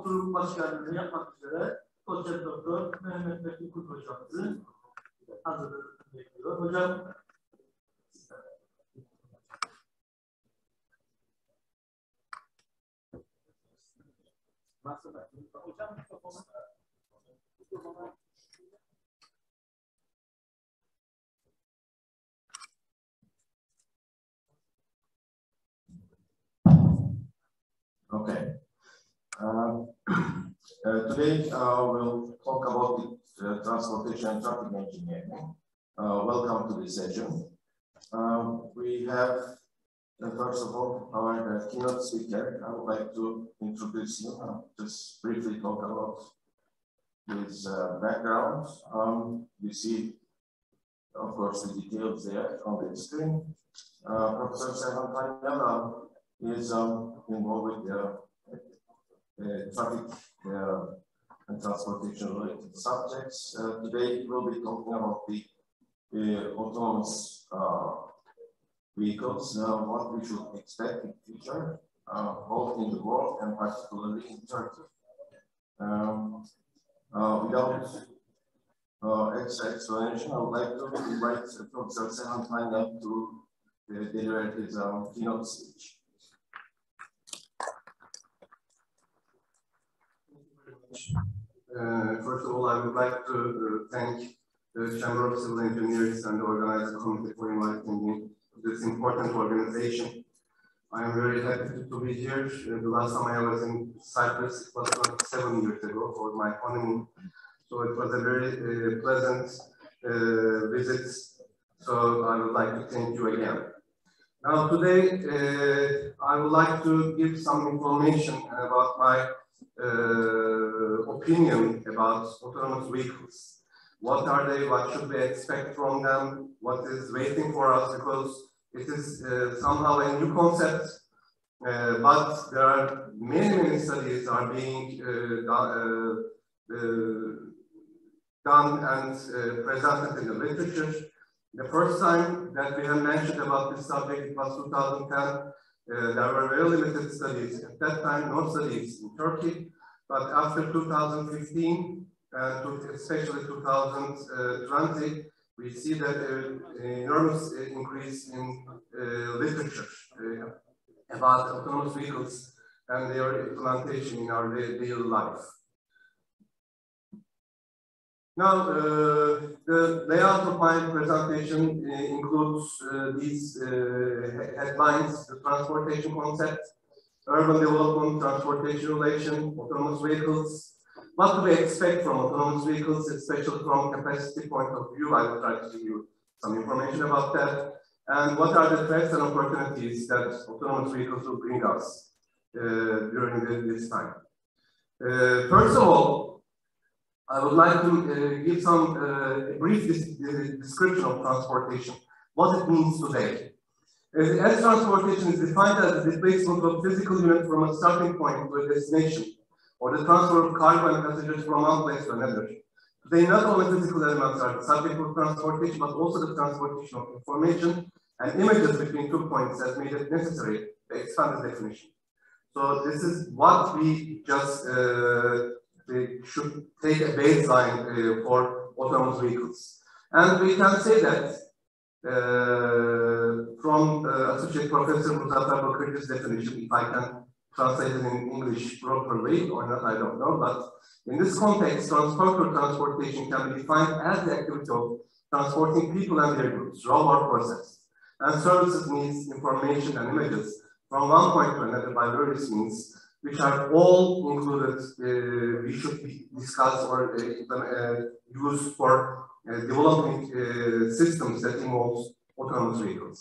oturum başkanlığını yapmak üzere doçent doktor Mehmet Metin Kurt hocamızı hazırlığını bekliyor. Hocam. Okay. Today we'll talk about the transportation and traffic engineering. Welcome to this session. We have, first of all, our keynote speaker. I would like to introduce you, just briefly talk about his background. You see, of course, the details there on the screen. Professor Serhan Tanyel is involved with traffic and transportation related subjects. Today we'll be talking about the autonomous vehicles, what we should expect in the future, both in the world and particularly in Turkey. Without extra explanation, I would like to invite Professor Serhan Tanyel to deliver his keynote speech. First of all, I would like to thank the Chamber of Civil Engineers and the organizing committee for inviting me to this important organization. I am very happy to be here. The last time I was in Cyprus, it was 27 years ago for my honeymoon. So it was a very pleasant visit. So I would like to thank you again. Now today, I would like to give some information about my opinion about autonomous vehicles. What are they? What should we expect from them? What is waiting for us? Because it is somehow a new concept, but there are many studies are being done and presented in the literature. The first time that we have mentioned about this subject, it was 2010. There were very limited studies at that time, no studies in Turkey, but after 2015, especially 2020, we see that an enormous increase in literature about autonomous vehicles and their implementation in our daily life. Now, the layout of my presentation includes these headlines: the transportation concept, urban development, transportation relation, autonomous vehicles. What do we expect from autonomous vehicles, especially from capacity point of view? I will try to give you some information about that. And what are the threats and opportunities that autonomous vehicles will bring us during this time? First of all, I would like to give some brief description of transportation, what it means today. As transportation is defined as the displacement of physical unit from a starting point to a destination, or the transfer of cargo and passengers from one place to another. Today, not only physical elements are the subject of transportation, but also the transportation of information and images between 2 points has made it necessary to expand the definition. So this is what we just we should take a baseline for autonomous vehicles. And we can say that from Associate Professor Muzaffer Bakır's definition, if I can translate it in English properly or not, I don't know, but in this context, transportation can be defined as the activity of transporting people and their goods, raw or processed, and services needs information and images from one point to another by various means, which are all included, we should discuss or use for developing systems that involves autonomous vehicles.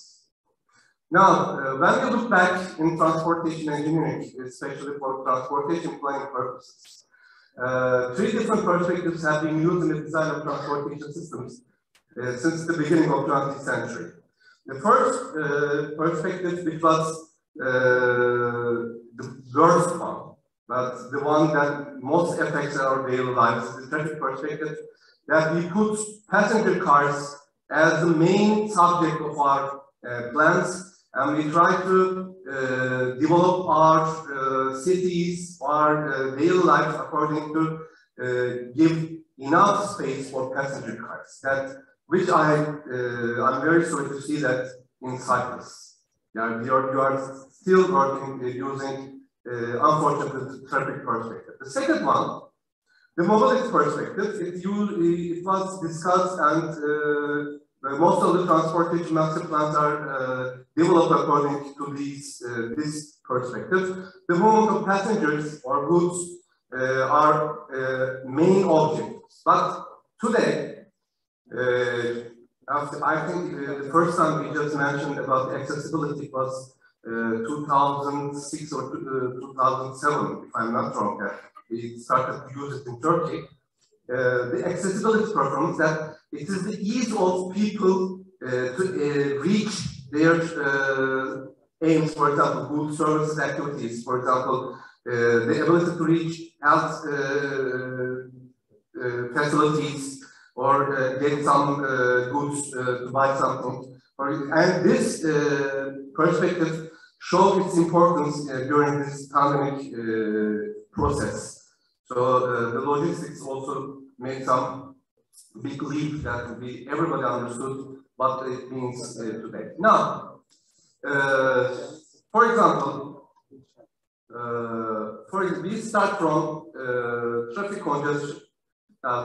Now, when we look back in transportation engineering, especially for transportation planning purposes, 3 different perspectives have been used in the design of transportation systems since the beginning of the 20th century. The first perspective, which was the worst one, but the one that most affects our daily lives, is the traffic perspective, that we put passenger cars as the main subject of our plans, and we try to develop our cities or daily lives according to give enough space for passenger cars. Which I'm very sorry to see that in Cyprus. Yeah, you are still working using unfortunately traffic perspective. The second one, the mobility perspective, it was discussed, and most of the transportation master plans are developed according to this perspective. The movement of passengers or goods are main objectives. But today, I think the first time we just mentioned about accessibility was 2006 or 2007, if I'm not wrong, that we started to use it in Turkey. The accessibility performance, that it is the ease of people to reach their aims, for example, goods, services, activities, for example, the ability to reach health facilities, or get some goods to buy something. And this perspective showed its importance during this pandemic process. So the logistics also made some big leap that everybody understood what it means today. Now, for example, we start from traffic congestion.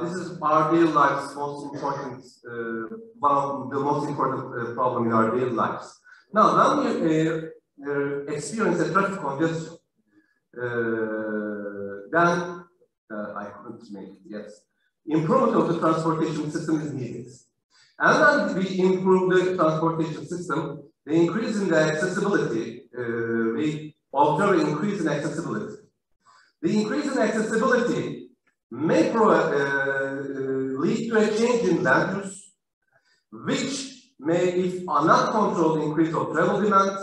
This is our daily lives' most important, one of the most important problem in our daily lives. Now, when you experience a traffic congestion, then I couldn't make it, yes. Improvement of the transportation system is needed. And when we improve the transportation system, the increase in the accessibility, we observe an increase in accessibility. The increase in accessibility may lead to a change in land use, which may, if not controlled, increase of travel demand,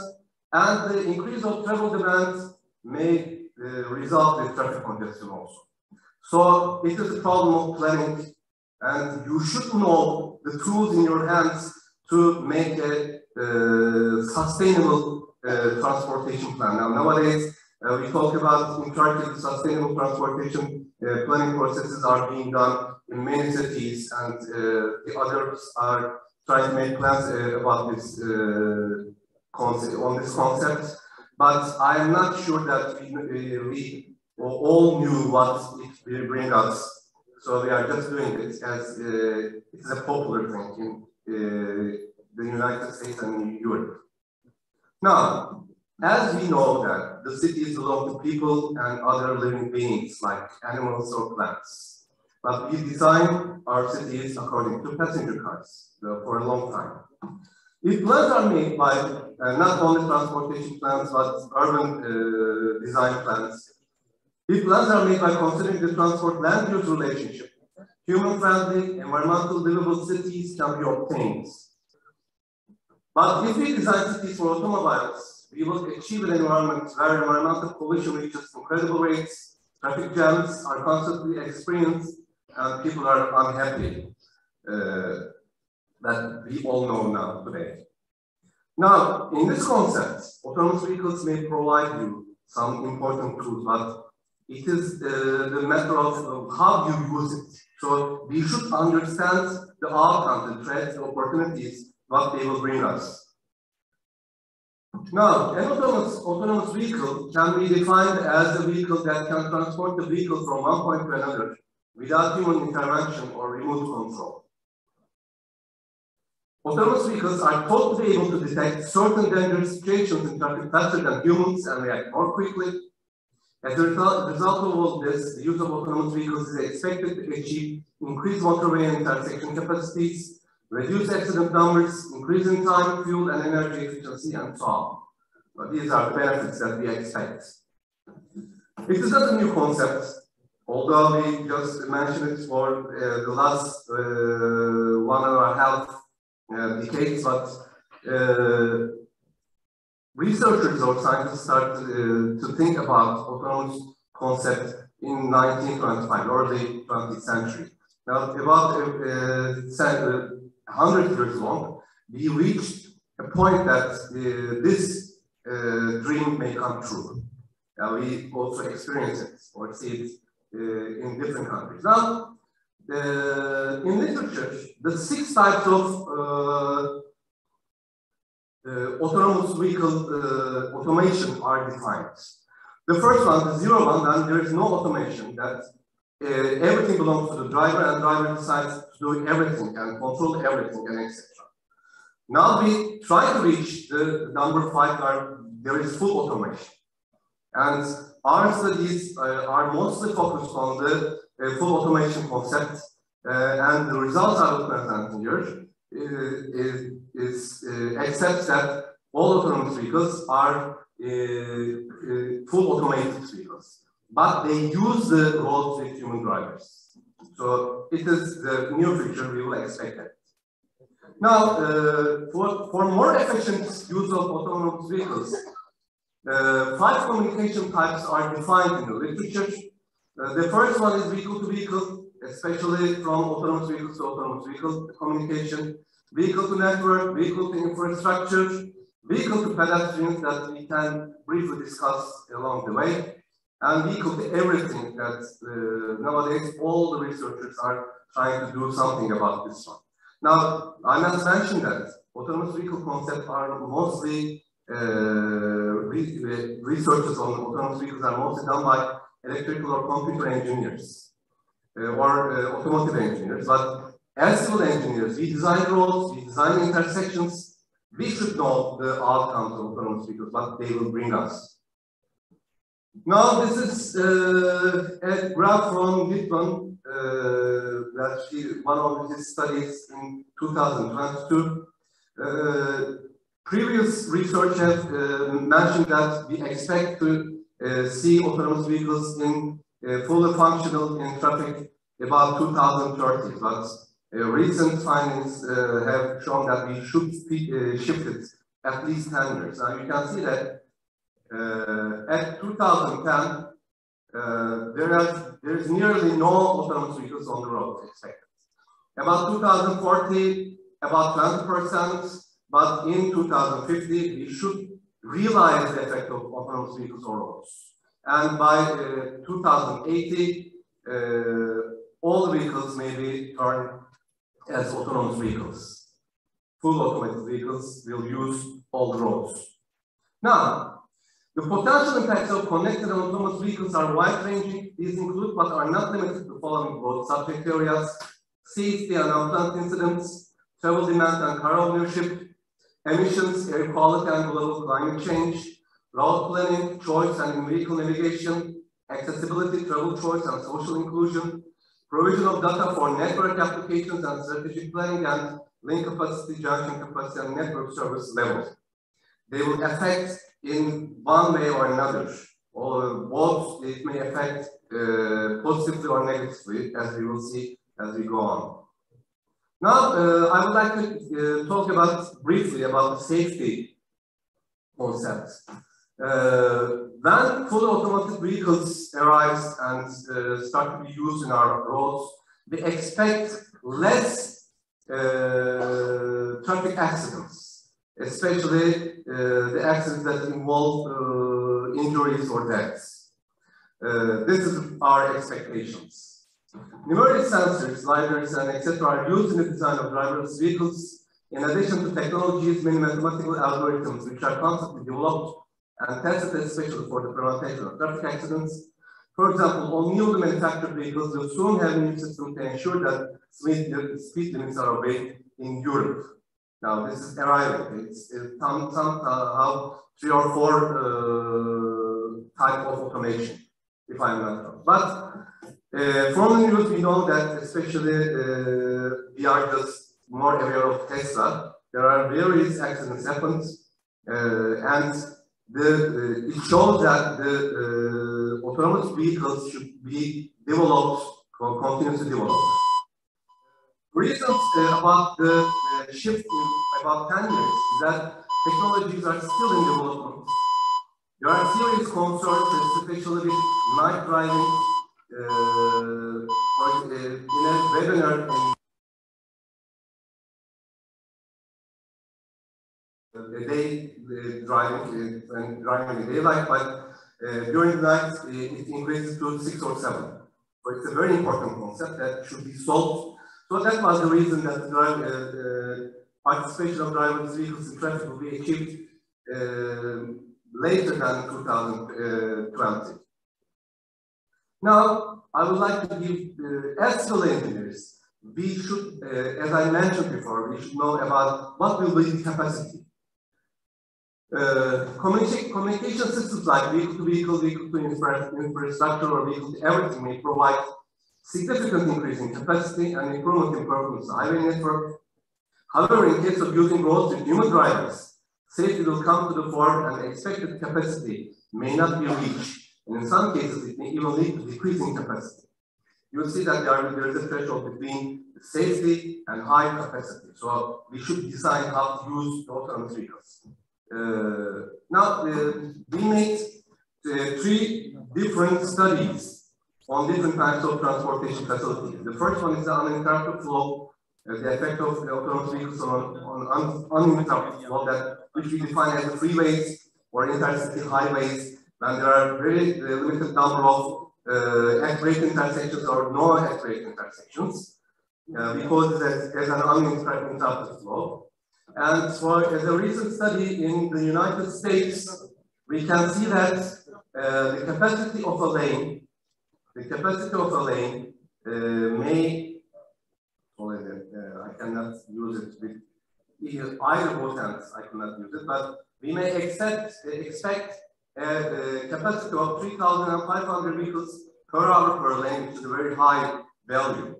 and the increase of travel demand may result in traffic congestion also. So it is a problem of planning, and you should know the tools in your hands to make a sustainable transportation plan. Now, nowadays, we talk about in Turkey, sustainable transportation planning processes are being done in many cities, and the others are trying to make plans about this concept. But I am not sure that we all knew what it will bring us. So we are just doing it as it is a popular thing in the United States and in Europe. Now, as we know that the cities belong to people and other living beings like animals or plants, but we design our cities according to passenger cars for a long time. If plans are made by not only transportation plans but urban design plans, if plans are made by considering the transport land use relationship, human-friendly, environmental livable cities can be obtained. But if we design cities for automobiles, we will achieve an environment where environmental pollution reaches incredible rates, traffic jams are constantly experienced, and people are unhappy. That we all know now today. Now, in this concept, autonomous vehicles may provide you some important tools, but it is the matter of how you use it. So we should understand the outcome, the threats, the opportunities, what they will bring us. Now, an autonomous vehicle can be defined as a vehicle that can transport the vehicle from one point to another without human intervention or remote control. Autonomous vehicles are thought to be able to detect certain dangerous situations in traffic faster than humans and react more quickly. As a result of all this, the use of autonomous vehicles is expected to achieve increased motorway and intersection capacities, reduce accident numbers, increase in time, fuel, and energy efficiency, and so on. But these are the benefits that we expect. It is not a new concept, although we just mentioned it for the last 1.5 decades, but researchers or scientists started to think about autonomous concept in 1925, early 20th century. Now, about 100 years long, we reached a point that this dream may come true. We also experience it or see it in different countries. Now, in literature, the 6 types of autonomous vehicle automation are defined. The first one, the 0 one, then there is no automation, that everything belongs to the driver and driver decides to do everything and control everything and etc. Now we try to reach the number 5 where there is full automation. And our studies are mostly focused on the full automation concept, and the results I will present here accepts that all autonomous vehicles are full automated vehicles, but they use the roads with human drivers. So it is the near future we will expect that. Now, for more efficient use of autonomous vehicles, 5 communication types are defined in the literature. The first one is vehicle-to-vehicle, especially from autonomous vehicles to autonomous vehicle communication, vehicle-to-network, vehicle-to-infrastructure, vehicle-to-pedestrians that we can briefly discuss along the way, and vehicle-to-everything that nowadays all the researchers are trying to do something about this one. Now, I must mention that autonomous vehicle concepts are mostly researches on autonomous vehicles are mostly done by electrical or computer engineers or automotive engineers. But as civil engineers, we design roads, we design intersections. We should know the outcomes of autonomous vehicles, what they will bring us. Now, this is a graph from Whitman, one of his studies in 2022. Previous research has mentioned that we expect to see autonomous vehicles in fully functional in traffic about 2030, but recent findings have shown that we should shift it at least 10 years. Now you can see that at 2010, there is nearly no autonomous vehicles on the road expected. About 2040, about 20%, but in 2050, we should realize the effect of autonomous vehicles on roads. And by 2080, all the vehicles may be turned as autonomous vehicles. Full automated vehicles will use all the roads. Now, the potential impacts of connected and autonomous vehicles are wide-ranging. These include but are not limited to the following broad subject areas: safety and unplanned incidents, travel demand and car ownership, emissions, air quality and global climate change, route planning, choice and in-vehicle navigation, accessibility, travel choice and social inclusion, provision of data for network applications and strategic planning, and link capacity, junction capacity, and network service levels. They will affect in one way or another, or both it may affect positively or negatively, as we will see as we go on. Now, I would like to talk briefly about the safety concept. When fully automated vehicles arrive and start to be used in our roads, we expect less traffic accidents, especially the accidents that involve injuries or deaths. This is our expectations. Numeric sensors, lidars, and etc. are used in the design of driverless vehicles. In addition to technologies, many mathematical algorithms which are constantly developed and tested especially for the prevention of traffic accidents. For example, all newly manufactured vehicles will soon have a new system to ensure that speed limits are obeyed in Europe. Now, this is arriving. It's somehow 3 or 4 type of automation, if I'm not wrong. But from the news, we know that especially we are just more aware of Tesla. There are various accidents happened, and it shows that the autonomous vehicles should be developed, continuously developed. Reasons about the shift in about 10 years is that technologies are still in development. There are serious concerns, especially with night driving. In a webinar in day driving and driving in daylight, but During the night, it increases to 6 or 7. So it's a very important concept that should be solved. So that was the reason that the participation of driverless vehicles in traffic will be achieved later than 2020. Now, I would like to give, as civil engineers, we should, as I mentioned before, we should know about what will be the capacity. Communication systems like vehicle-to-vehicle, vehicle-to-infrastructure, or vehicle-to-everything may provide significant increase in capacity and improvement in performance of the highway network. However, in case of using roads with human drivers, safety will come to the fore and the expected capacity may not be reached. And in some cases, it may even lead to decreasing capacity. You will see that there is a threshold between safety and high capacity. So we should decide how to use the autonomous vehicles. Now, we made 3 different studies on different types of transportation facilities. The first one is the uninterrupted flow, the effect of the autonomous vehicles on uninterrupted flow, which we define as the freeways or intercity highways, and there are very limited number of at-rate intersections or no at-rate intersections. We call it as an uninterrupted flow. And for as a recent study in the United States, we can see that the capacity of a lane, may, I cannot use it with either both hands, I cannot use it, but we may expect a capacity of 3,500 vehicles per hour per lane, which is a very high value.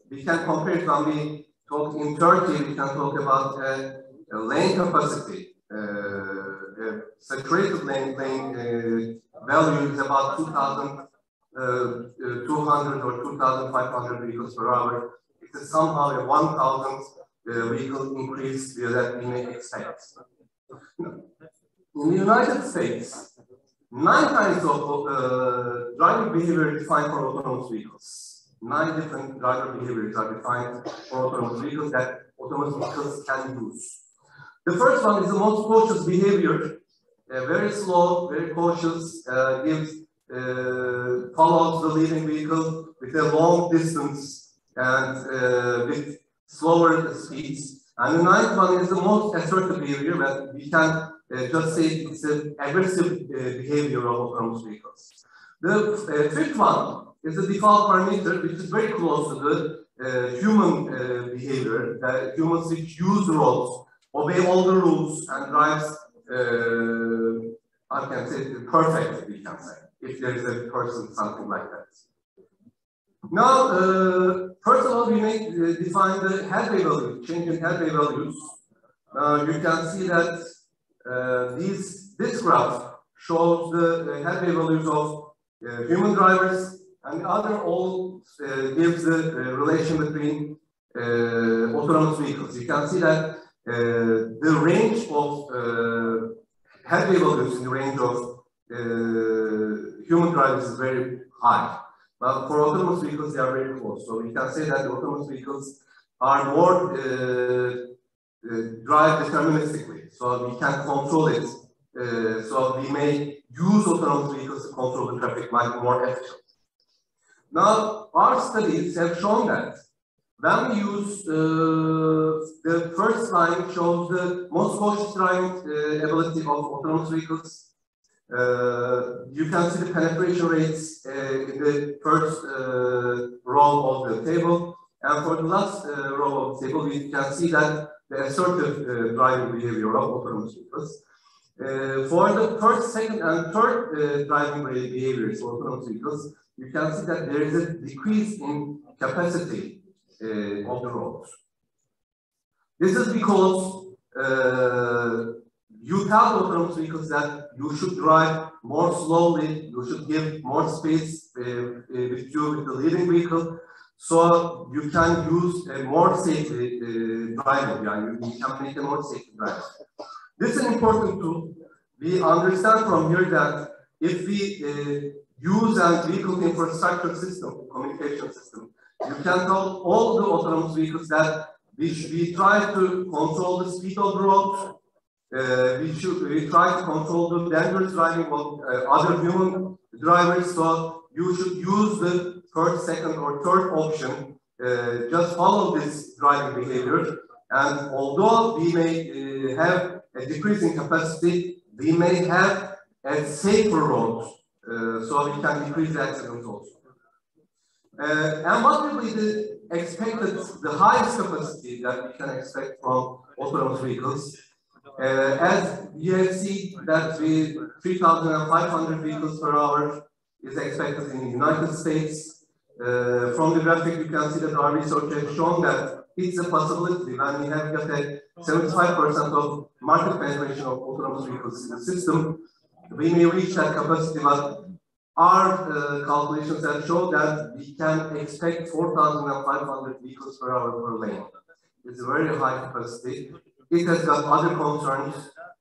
We can compare it when we talk in Turkey, we can talk about a lane capacity. Saturated lane value is about 2,200 or 2,500 vehicles per hour. It is somehow a 1,000 vehicle increase that we may expect. In the United States, 9 kinds of driving behavior defined for autonomous vehicles. 9 different driver behaviors are defined for autonomous vehicles that autonomous vehicles can use. The first one is the most cautious behavior, very slow, very cautious, follows the leading vehicle with a long distance and with slower speeds. And the 9th one is the most assertive behavior, that we can just say it's an aggressive behavior of autonomous vehicles. The 5th one is the default parameter, which is very close to the human behavior. Humans which use roads, obey all the rules, and drives, I can say, perfect, we can say, if there is a person, something like that. Now, first of all, we may define the headway value, change in headway values. You can see that this graph shows the headway values of human drivers, and the other all gives the relation between autonomous vehicles. You can see that the range of headway values in the range of human drivers is very high. But for autonomous vehicles, they are very close. So we can say that the autonomous vehicles are more drive deterministically. So we can control it. So we may use autonomous vehicles to control the traffic much more efficiently. Now, our studies have shown that when we use the first line shows the most cautious driving ability of autonomous vehicles. You can see the penetration rates in the first row of the table, and for the last row of the table, we can see that the assertive driving behavior of autonomous vehicles. For the first, second, and third driving behaviors of autonomous vehicles, you can see that there is a decrease in capacity of the roads. This is because you tell autonomous vehicles that you should drive more slowly, you should give more space with the leading vehicle, so you can use a more safe driving. You can make a more safe driving. This is an important tool. We understand from here that if we use a vehicle infrastructure system, communication system, you can tell all the autonomous vehicles that we try to control the speed of the road, we try to control the dangerous driving of other human drivers. So you should use the first, second, or third option. Just follow this driving behavior. And although we may have a decrease in capacity, we may have a safer road, so we can decrease the accidents also. And what will be the highest capacity that we can expect from autonomous vehicles? As you have seen that 3,500 vehicles per hour is expected in the United States. From the graphic, you can see that our research has shown that it's a possibility when we have got a 75% of market penetration of autonomous vehicles in the system, we may reach that capacity, but our calculations have shown that we can expect 4,500 vehicles per hour per lane. It's a very high capacity. It has got other concerns.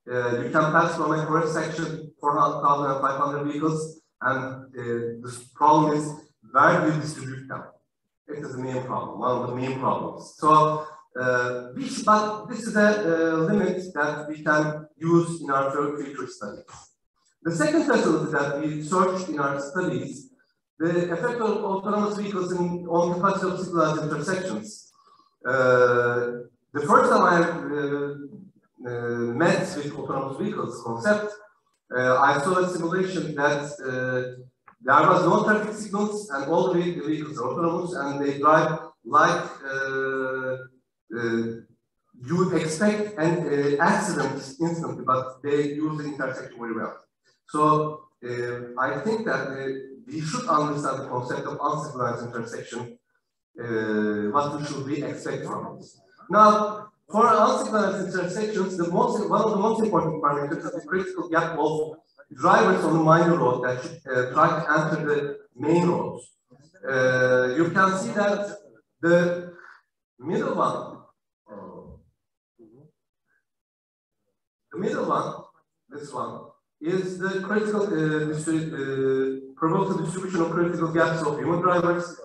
You can pass from a first section 4,500 vehicles, and the problem is where do you distribute them? It is the main problem, one of the main problems. So, but this is a limit that we can use in our future studies. The second facility that we searched in our studies, the effect of autonomous vehicles on capacity of signalized intersections. The first time I met with autonomous vehicles concept, I saw a simulation that there was no traffic signals and all the vehicles are autonomous and they drive like you would expect an accident instantly, but they use the intersection very well. So I think that we should understand the concept of unsynchronized intersection. What should we expect from it? Now, for unsynchronized intersections, one of the most important parameters is the critical gap of drivers on the minor road that should try to enter the main roads. You can see that the middle one, this one, is the critical probability distribution of critical gaps of human drivers.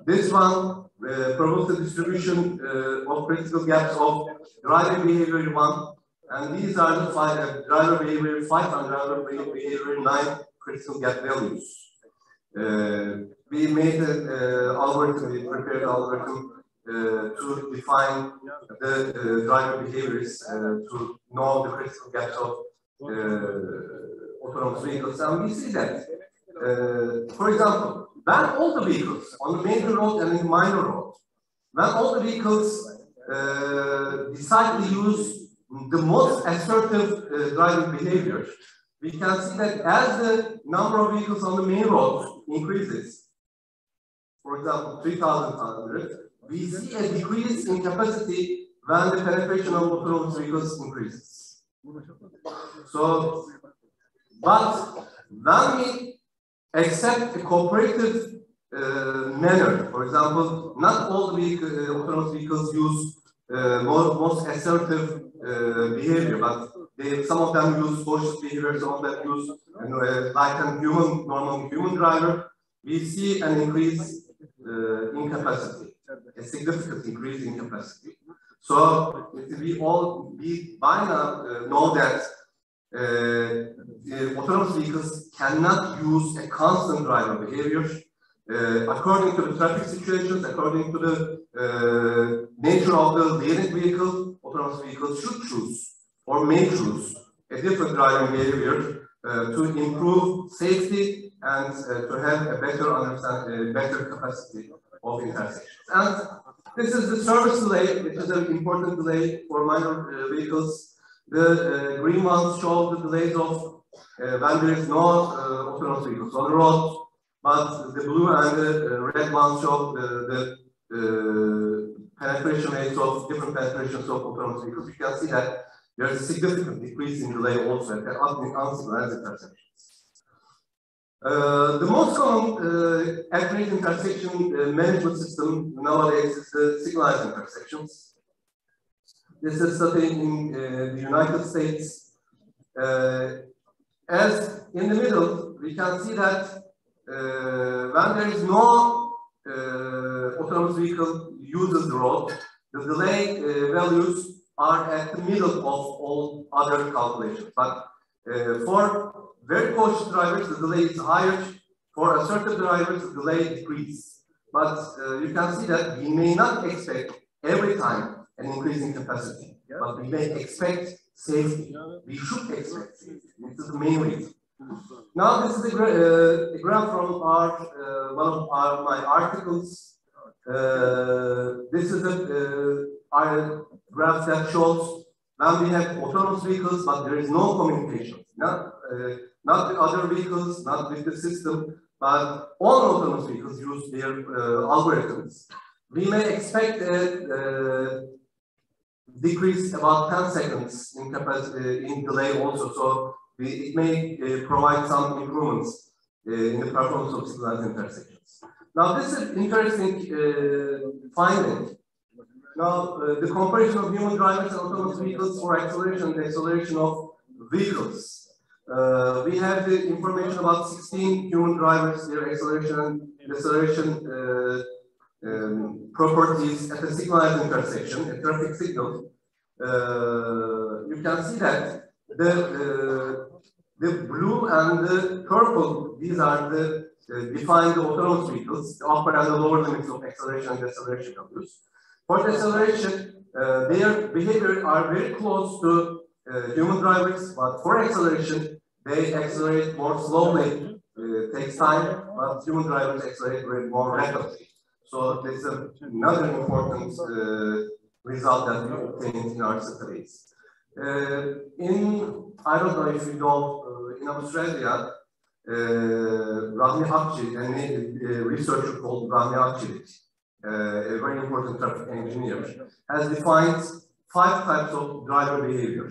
This one, probability distribution of critical gaps of driver behavior 1. And these are the driver behavior 5 and driver behavior 9 critical gap values. We made an algorithm, we prepared an algorithm to define the driver behaviors to know the critical gaps of autonomous vehicles. And we see that, for example, when all the vehicles on the major road and in the minor road, when all the vehicles decide to use the most assertive driving behavior, we can see that as the number of vehicles on the main road increases, for example, 3,500, we see a decrease in capacity when the penetration of autonomous vehicles increases. So, but when we accept a cooperative manner, for example, not all the autonomous vehicles use most assertive behavior, but some of them use cautious behavior, some of them use like a normal human driver. We see an increase in capacity, a significant increase in capacity. So we by now know that autonomous vehicles cannot use a constant driver behavior. According to the traffic situations, according to the nature of the leading vehicle, autonomous vehicles should choose or may choose a different driving behavior to improve safety and to have a better capacity of intersections. And this is the service delay, which is an important delay for minor vehicles. The green ones show the delays of when there is no autonomous vehicles on the road, but the blue and the red ones show the penetration rates of different penetrations of autonomous vehicles. You can see that there is a significant decrease in delay also at the unsynchronized intersections. The most common accurate intersection management system nowadays is the signalized intersections. This is studied in the United States. As in the middle, we can see that when there is no autonomous vehicle uses the road, the delay values are at the middle of all other calculations. But for very cautious drivers, the delay is higher. For assertive drivers, the delay decreases. But you can see that we may not expect every time an increase in capacity, but we may expect safety. We should expect safety. This is the main reason. Now, this is a graph from one of my articles. This is a graph that shows when we have autonomous vehicles, but there is no communication. Not with other vehicles, not with the system, but all autonomous vehicles use their algorithms. We may expect a decrease about 10 seconds in capacity, in delay also. So it may provide some improvements in the performance of synchronized intersections. Now, this is interesting finding. Now, the comparison of human drivers and autonomous vehicles for acceleration and deceleration of vehicles. We have the information about 16 human drivers, their acceleration and deceleration properties at a synchronized intersection, a traffic signal. You can see that the blue and the purple, these are the defined autonomous vehicles, the upper and the lower limits of acceleration and deceleration values. For deceleration, their behavior are very close to human drivers, but for acceleration, they accelerate more slowly, takes time, but human drivers accelerate very more rapidly. So this is another important result that we obtained in our studies. I don't know if you know, in Australia, Rahmi Akçi, a researcher called Rahmi Akçi, a very important traffic engineer, has defined 5 types of driver behavior.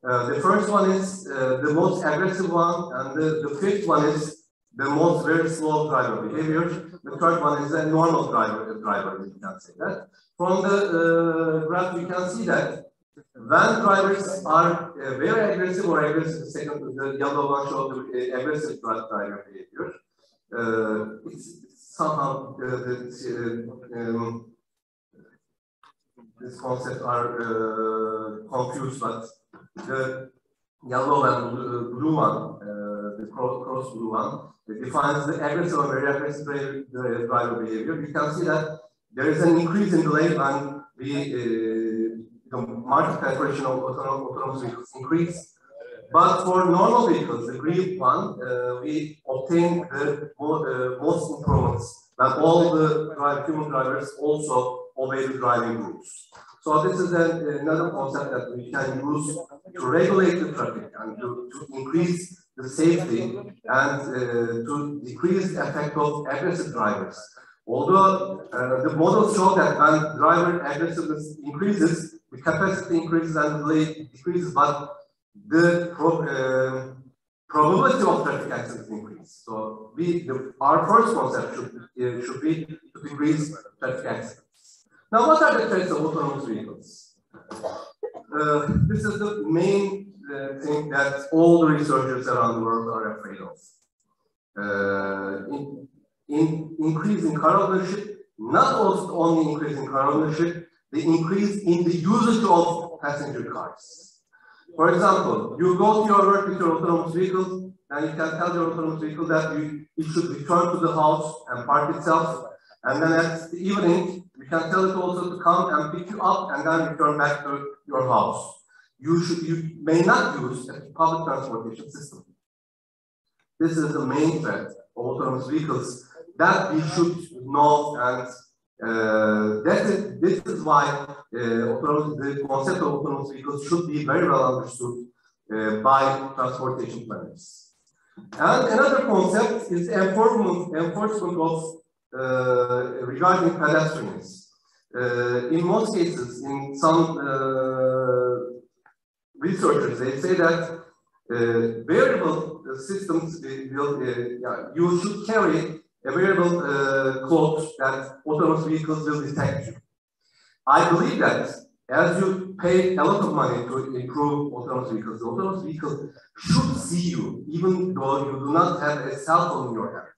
The first one is the most aggressive one, and the 5th one is the most very slow driver behavior. The 3rd one is a normal driver, you can say that. From the graph, you can see that when drivers are very aggressive or aggressive, the yellow one shows the aggressive driver behavior. It's somehow these concepts are confused, but the yellow and blue one, the cross blue one, it defines the aggressive or very aggressive driver behavior. You can see that there is an increase in delay when the market penetration of autonomous vehicles increase. But for normal vehicles, the green one, we obtain the most improvements when all the human drivers also obey the driving rules. So this is another concept that we can use to regulate the traffic and to increase the safety and to decrease the effect of aggressive drivers. Although the models show that when driver aggressiveness increases, the capacity increases and delay decreases, but the probability of traffic accidents increases. So our first concept should be to decrease traffic accidents. Now, what are the threats of autonomous vehicles? This is the main thing that all the researchers around the world are afraid of. In increasing car ownership, not only increasing car ownership, the increase in the usage of passenger cars. For example, you go to your work with your autonomous vehicle, and you can tell your autonomous vehicle that it should return to the house and park itself, and then at the evening, you can tell it also to come and pick you up and then return back to your house. You may not use a public transportation system. This is the main threat of autonomous vehicles that we should know, and this is why the concept of autonomous vehicles should be very well understood by transportation planners. And another concept is enforcement of regarding pedestrians. In most cases, in some researchers, they say that variable systems you should carry a variable code that autonomous vehicles will detect you. I believe that as you pay a lot of money to improve autonomous vehicles, the autonomous vehicle should see you, even though you do not have a cell phone in your hand.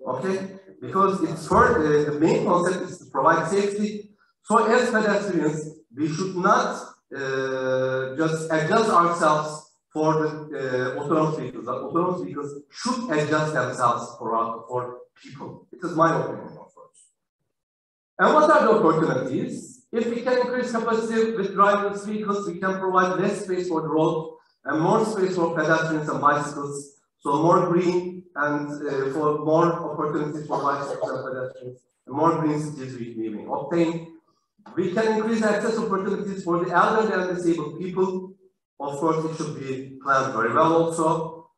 Okay? Because it's for the main concept is to provide safety. So as pedestrians, we should not just adjust ourselves for the autonomous vehicles. Autonomous vehicles should adjust themselves for people. It is my opinion, of course. And what are the opportunities? If we can increase capacity with driverless vehicles, we can provide less space for the road and more space for pedestrians and bicycles. So more green and for more opportunities for bicycles and pedestrians, and more green cities we may obtain. We can increase access opportunities for the elderly and disabled people. Of course, it should be planned very well also.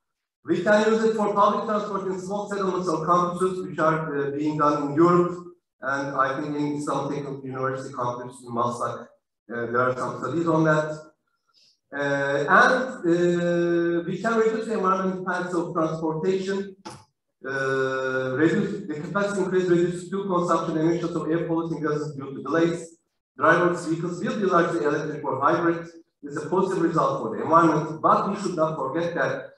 We can use it for public transport in small settlements or campuses, which are being done in Europe. And I think in some technical university campus in Maslak, there are some studies on that. We can reduce the environmental impacts of transportation, reduce the capacity increase, reduce fuel consumption, emissions of air polluting gases due to delays. Driverless vehicles will be largely electric or hybrid. It's a positive result for the environment, but we should not forget that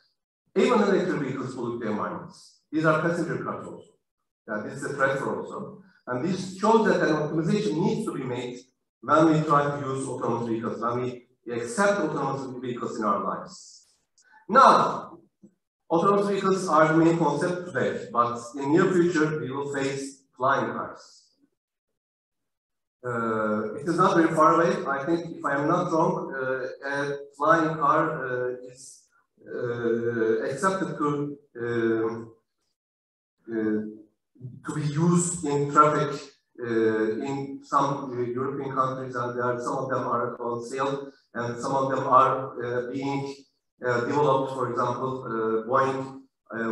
even electric vehicles pollute the environment. These are passenger cars also. This is a threat for also. And this shows that an optimization needs to be made when we try to use autonomous vehicles, when we accept autonomous vehicles in our lives. Now, autonomous vehicles are the main concept today, but in near future, we will face flying cars. It is not very far away. I think, if I am not wrong, a flying car is accepted to be used in traffic in some European countries, and some of them are on sale, and some of them are being developed. For example, Boeing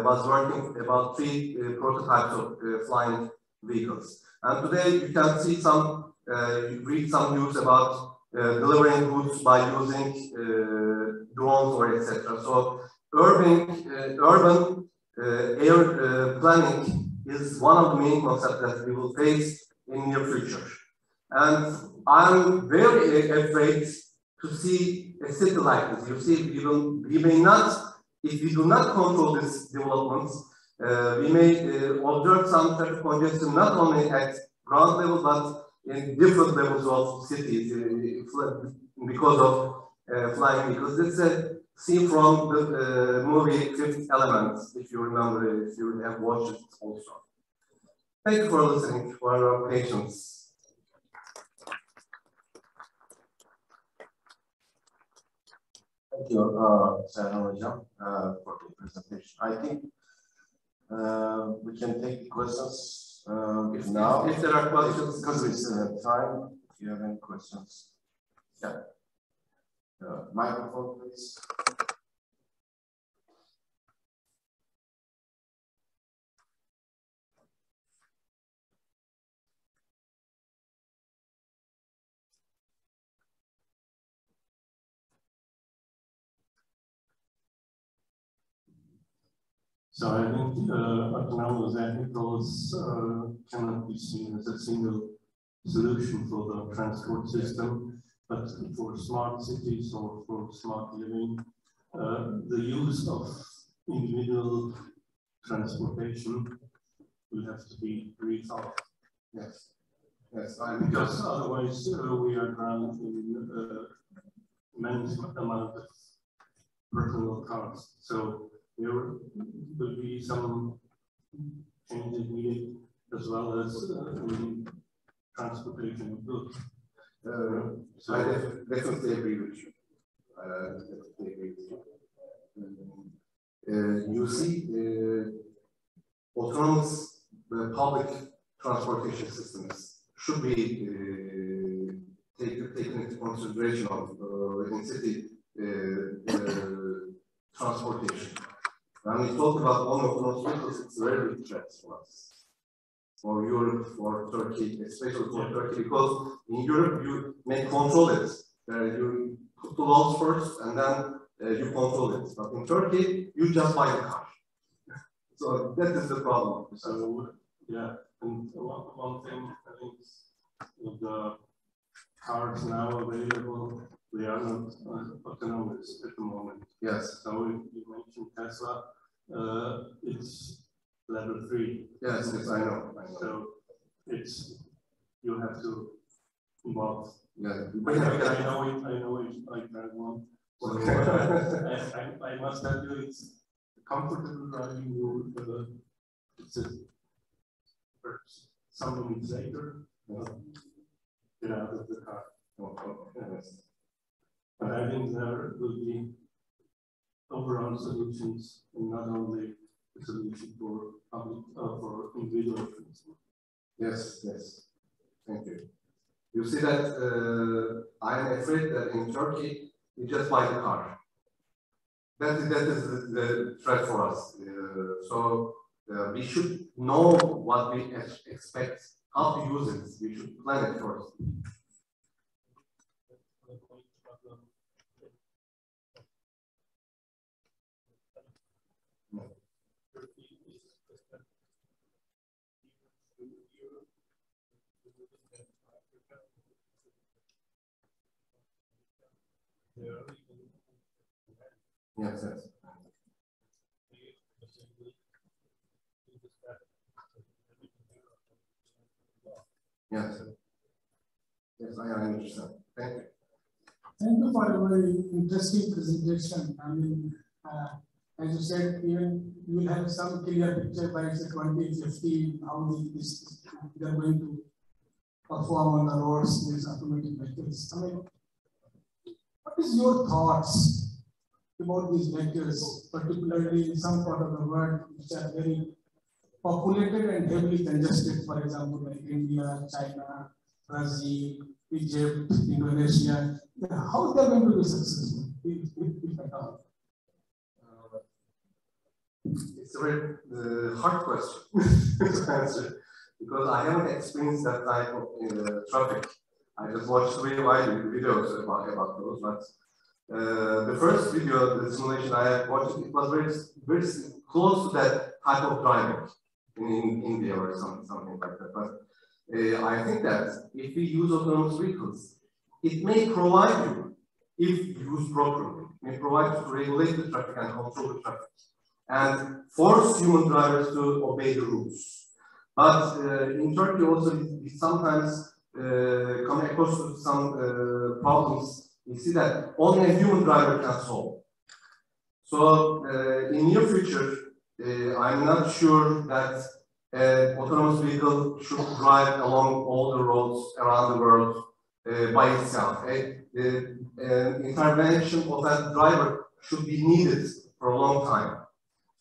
was working about 3 prototypes of flying vehicles. And today you can see some, read some news about delivering goods by using drones or etc. So urban air planning is one of the main concepts that we will face in near future. And I'm very afraid to see a city like this. You see, we may not, if we do not control these developments, we may observe some traffic congestion not only at ground level but in different levels of cities because of flying vehicles. This is a scene from the movie Fifth Element, if you remember, if you have watched it also. Thank you for listening, for your patience. Thank you, Serhan, for the presentation. I think we can take the questions if there are questions, because we still have time. If you have any questions, yeah. Microphone, please. So I think autonomous vehicles cannot be seen as a single solution for the transport system, but for smart cities or for smart living, the use of individual transportation will have to be rethought. Yes. Yes. Because otherwise we are drowned in immense amount of personal cars. So there will be some changes needed as well as in transportation of goods. So I definitely agree with you. You see, autonomous public transportation systems should be taken into consideration of in city transportation. When we talk about autonomous vehicles, it's a very big threat for us, for Europe, for Turkey, especially for Turkey, because in Europe you may control it. You put the laws first and then you control it. But in Turkey, you just buy the car. So that is the problem. So yeah, and one thing I think with the cars now available, they are not autonomous at the moment. Yes. So you mentioned Tesla. It's level 3. Yes, yes, I know. So you have to involve Yeah, I know it like that one. So, I must tell you, it's comfortable driving you. It's some minutes later, get out of the car. But I think there will be overall solutions, and not only a solution for public, for individual. Yes, yes. Thank you. You see that I am afraid that in Turkey, we just buy the car. That is the threat for us. So we should know what we expect, how to use it. We should plan it first. Yes, yes. Yes. Yes, I understand. Thank you. Thank you for a very interesting presentation. I mean, as you said, even you will have some clear picture by 2050 how they are going to perform on the roads with automatic vehicles. I mean, what is your thoughts about these vehicles, particularly in some part of the world which are very populated and heavily congested, for example, like India, China, Brazil, Egypt, Indonesia? How they are going to be successful, if at all? It's a very hard question to answer, because I haven't experienced that type of traffic. I just watched three videos about those, but the first video, the simulation I have watched, it was very close to that type of driving in India or something like that. But I think that if we use autonomous vehicles, it may provide you, if used properly, may provide you to regulate the traffic and control the traffic and force human drivers to obey the rules. But in Turkey also, we sometimes come across with some problems. We see that only a human driver can solve. So in near future, I'm not sure that an autonomous vehicle should drive along all the roads around the world by itself. Intervention of that driver should be needed for a long time.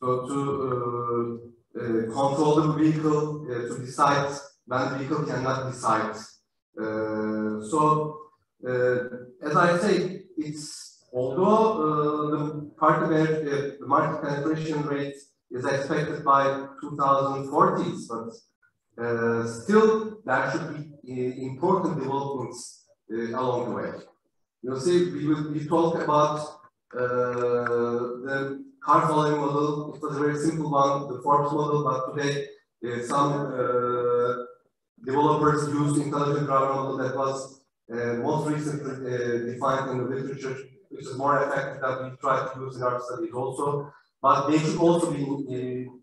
So to control the vehicle, to decide when the vehicle cannot decide. As I say, it's although the market penetration rate is expected by 2040s, but still there should be important developments along the way. You'll see, we talk about the car following model. It was a very simple one, the Forbes model, but today some developers use intelligent driver model that was most recently defined in the literature, which is more effective than we try to use in our studies also. But they should also be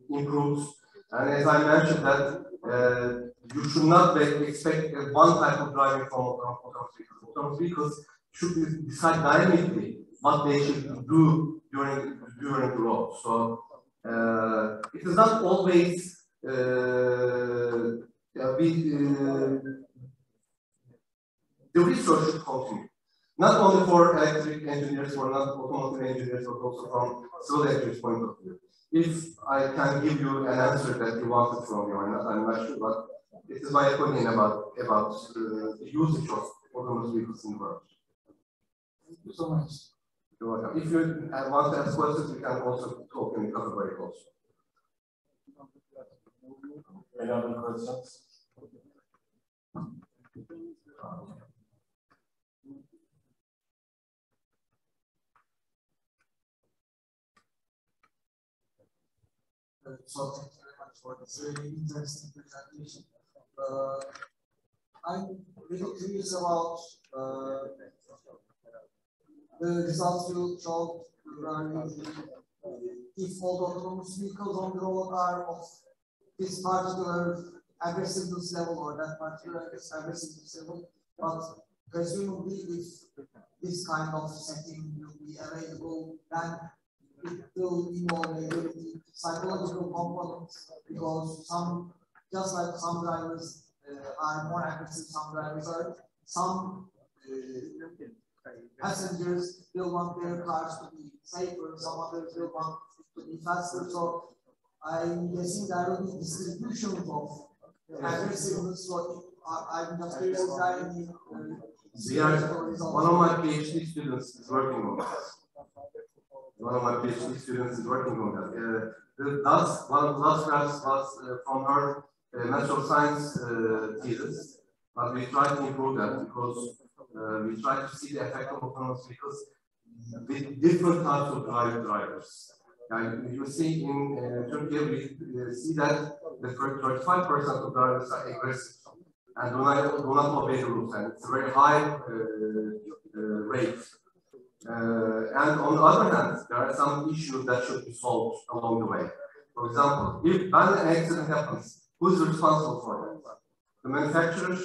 improved. And as I mentioned that you should not expect one type of driving from autonomous vehicles. Autonomous vehicles should decide dynamically what they should do during the road. So it is not always the research should continue. Not only for electric engineers, for not automotive engineers, but also from civil engineers' point of view. If I can give you an answer that you wanted from me or not, I'm not sure, but it is my opinion about the usage of autonomous vehicles in the world. Thank you so much. You're welcome. If you want to ask questions, we can also talk in the cover break also. Any other questions? So thank you very much for this very interesting presentation. I'm really curious about the results you showed regarding if all the autonomous vehicles on the road are of this particular aggressiveness level or that particular aggressiveness level. But presumably if this kind of setting will be available, then it will involve a psychological components, because just like some drivers are more aggressive, some drivers are, some passengers will want their cars to be safer, some others will want it to be faster. So I'm guessing there will be distribution of aggressiveness. So I'm just curious if there are any one of my PhD students is working on that. One of my PhD students is working on that. One of the last graphs was from her natural science thesis, but we try to improve that because we try to see the effect of autonomous vehicles with different types of drivers. And you see in Turkey, we see that the 35% of drivers are aggressive and do not obey the rules, and it's a very high rate. And on the other hand, there are some issues that should be solved along the way. For example, if when an accident happens, who's responsible for that? The manufacturers,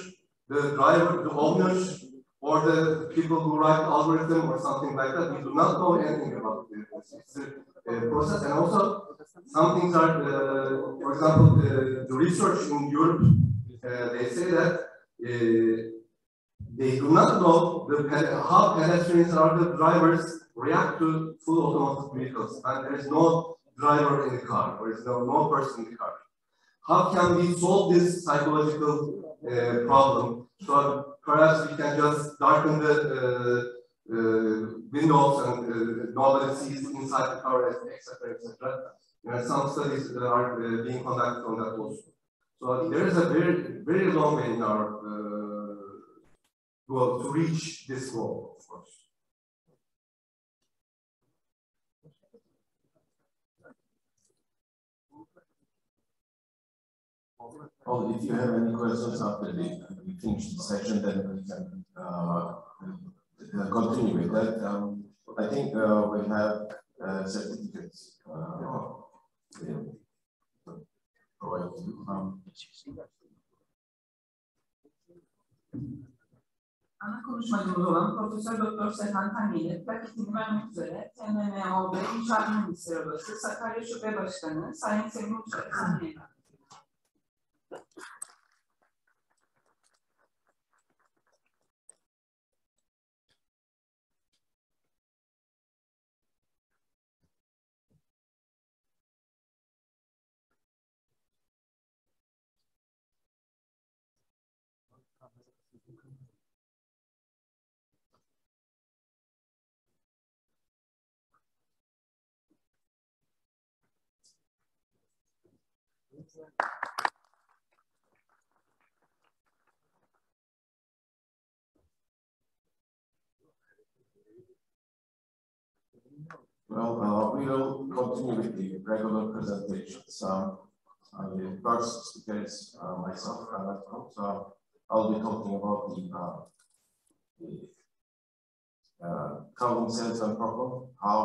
the driver, the owners, or the people who write the algorithm or something like that? We do not know anything about this. It's a process, and also some things are, for example, the research in Europe, they say that they do not know how pedestrians or the drivers react to full autonomous vehicles, and there is no driver in the car, or is no person in the car. How can we solve this psychological problem? So perhaps we can just darken the windows and nobody sees inside the car, etc., etc. Some studies are being conducted on that also. So there is a very, very long way in our goal to reach this goal, of course. Well, if you have any questions after we finish the session, then we can continue with that. I think we have certificates provided to you. Ana konuşmacımız olan Profesör Doktor Serhan Tanyel'in plaketini vermek üzere TMMO'da İnşaat Mühendisleri Odası Sakarya Şube Başkanı Sayın Serhan Tanyel. Well, we will continue with the regular presentations. The first speaker is myself, so I'll be talking about the carbon sales and problem, how